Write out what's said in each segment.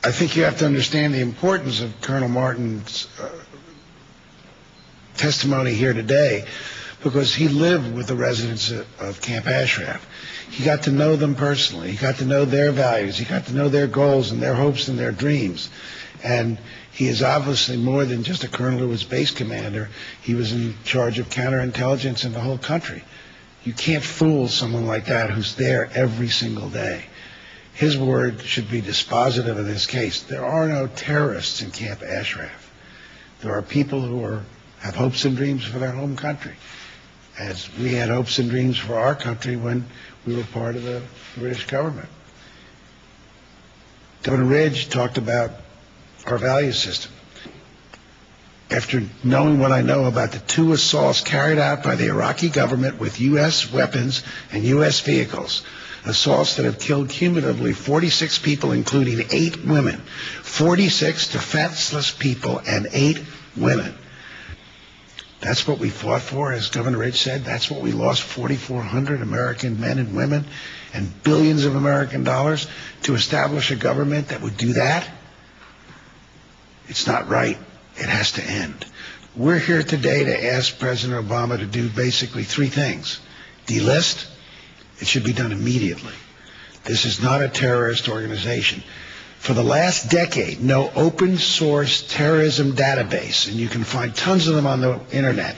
I think you have to understand the importance of Colonel Martin's testimony here today, because he lived with the residents of Camp Ashraf. He got to know them personally. He got to know their values. He got to know their goals and their hopes and their dreams. And he is obviously more than just a colonel who was base commander. He was in charge of counterintelligence in the whole country. You can't fool someone like that who's there every single day. His word should be dispositive of this case. There are no terrorists in Camp Ashraf. There are people who have hopes and dreams for their home country, as we had hopes and dreams for our country when we were part of the British government. Governor Ridge talked about our value system. After knowing what I know about the 2 assaults carried out by the Iraqi government with U.S. weapons and U.S. vehicles, assaults that have killed cumulatively 46 people, including 8 women, 46 defenseless people and 8 women. That's what we fought for, as Governor Ridge said. That's what we lost, 4,400 American men and women and billions of American dollars to establish a government that would do that. It's not right. It has to end. We're here today to ask President Obama to do basically 3 things. Delist. It should be done immediately. This is not a terrorist organization. For the last decade, no open source terrorism database, and you can find tons of them on the internet,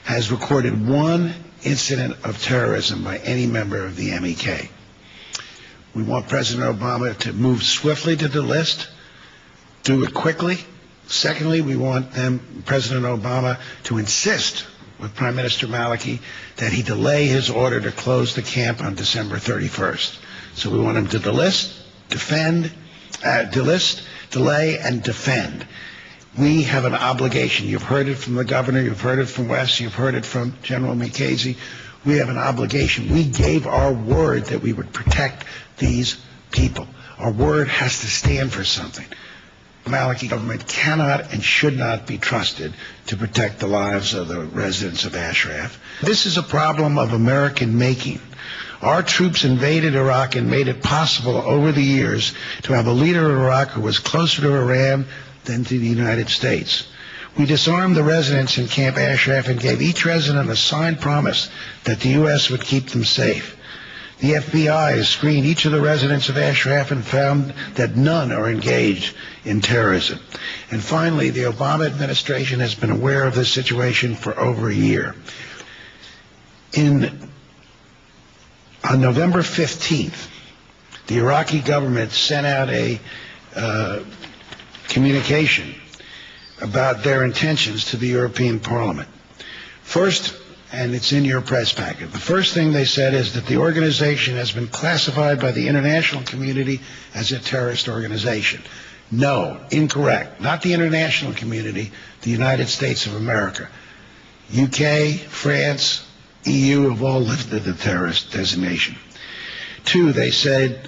has recorded 1 incident of terrorism by any member of the MEK. We want President Obama to move swiftly to delist, do it quickly. Secondly, we want President Obama to insist with Prime Minister Maliki that he delay his order to close the camp on December 31st. So we want him to delist, delist, delay, and defend. We have an obligation. You've heard it from the governor, you've heard it from West, you've heard it from General Mookiezie. We have an obligation. We gave our word that we would protect these people. Our word has to stand for something. The Maliki government cannot and should not be trusted to protect the lives of the residents of Ashraf. This is a problem of American making. Our troops invaded Iraq and made it possible over the years to have a leader of Iraq who was closer to Iran than to the United States. We disarmed the residents in Camp Ashraf and gave each resident a signed promise that the U.S. would keep them safe. The FBI has screened each of the residents of Ashraf and found that none are engaged in terrorism. And finally, the Obama administration has been aware of this situation for over a year. On November 15th, the Iraqi government sent out a communication about their intentions to the European Parliament. First, and it's in your press packet, the first thing they said is that the organization has been classified by the international community as a terrorist organization. No, incorrect. Not the international community, the United States of America. UK, France, EU have all lifted the terrorist designation. 2, they said,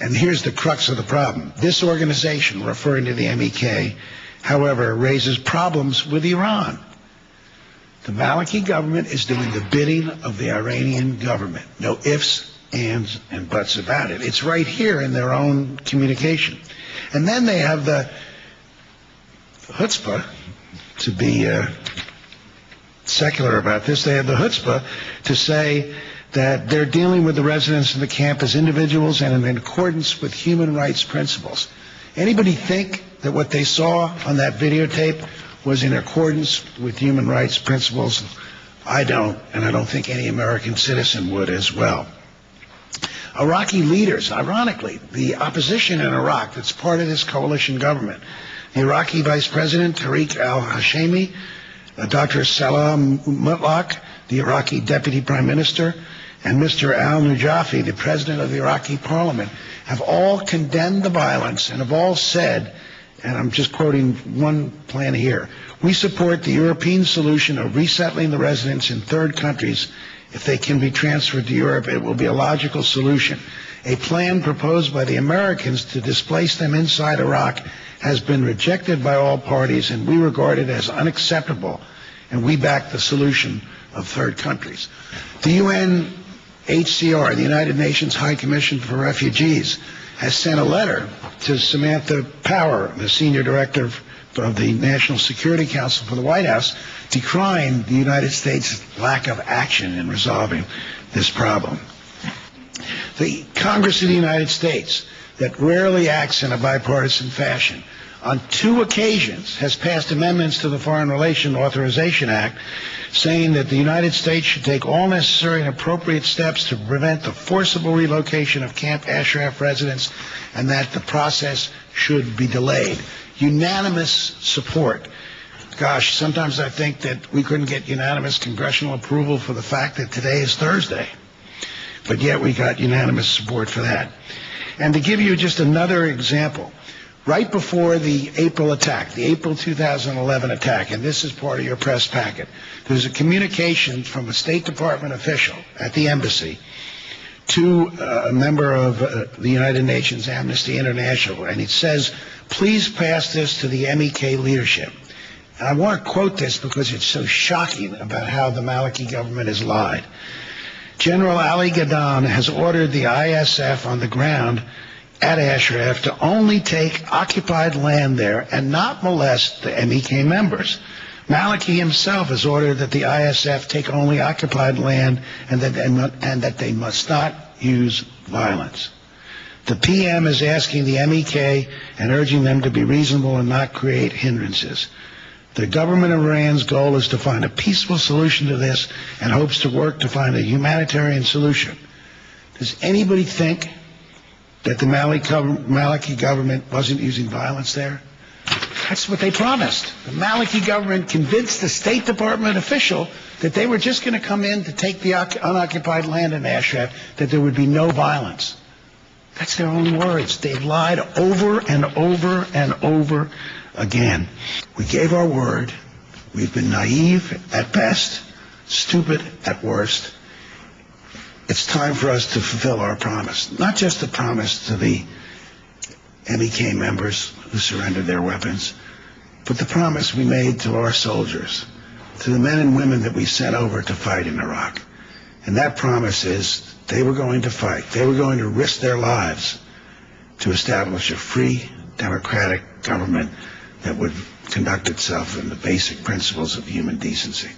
and here's the crux of the problem, this organization, referring to the MEK, however, raises problems with Iran. The Maliki government is doing the bidding of the Iranian government. No ifs, ands, and buts about it. It's right here in their own communication. And then they have the chutzpah, to be secular about this, they have the chutzpah to say that they're dealing with the residents of the camp as individuals and in accordance with human rights principles. Anybody think that what they saw on that videotape was in accordance with human rights principles? I don't, and I don't think any American citizen would as well. Iraqi leaders, ironically, the opposition in Iraq that's part of this coalition government, the Iraqi Vice President Tariq al-Hashemi, Dr. Salah Mutlaq, the Iraqi Deputy Prime Minister, and Mr. al-Nujafi, the President of the Iraqi Parliament, have all condemned the violence and have all said, and I'm just quoting one plan here, we support the European solution of resettling the residents in third countries. If they can be transferred to Europe, it will be a logical solution. A plan proposed by the Americans to displace them inside Iraq has been rejected by all parties, and we regard it as unacceptable, and we back the solution of third countries. The UNHCR, the United Nations High Commission for Refugees, has sent a letter to Samantha Power, the senior director of the National Security Council for the White House, decrying the United States' lack of action in resolving this problem. The Congress of the United States, that rarely acts in a bipartisan fashion, on 2 occasions has passed amendments to the Foreign Relations Authorization Act saying that the United States should take all necessary and appropriate steps to prevent the forcible relocation of Camp Ashraf residents and that the process should be delayed. Unanimous support. Gosh, sometimes I think that we couldn't get unanimous congressional approval for the fact that today is Thursday, but yet we got unanimous support for that. And to give you just another example, right before the April attack, the April 2011 attack, and this is part of your press packet, there's a communication from a State Department official at the embassy to a member of the United Nations Amnesty International, and it says, please pass this to the MEK leadership. And I want to quote this because it's so shocking about how the Maliki government has lied. General Ali Gadan has ordered the ISF on the ground at Ashraf to only take occupied land there and not molest the MEK members. Maliki himself has ordered that the ISF take only occupied land and that they must not use violence. The PM is asking the MEK and urging them to be reasonable and not create hindrances. The government of Iran's goal is to find a peaceful solution to this and hopes to work to find a humanitarian solution. Does anybody think that the Maliki government wasn't using violence there? That's what they promised. The Maliki government convinced the State Department official that they were just going to come in to take the unoccupied land in Ashraf, that there would be no violence. That's their own words. They've lied over and over and over again. We gave our word. We've been naive at best, stupid at worst. It's time for us to fulfill our promise, not just the promise to the MEK members who surrendered their weapons, but the promise we made to our soldiers, to the men and women that we sent over to fight in Iraq. And that promise is they were going to fight. They were going to risk their lives to establish a free, democratic government that would conduct itself in the basic principles of human decency.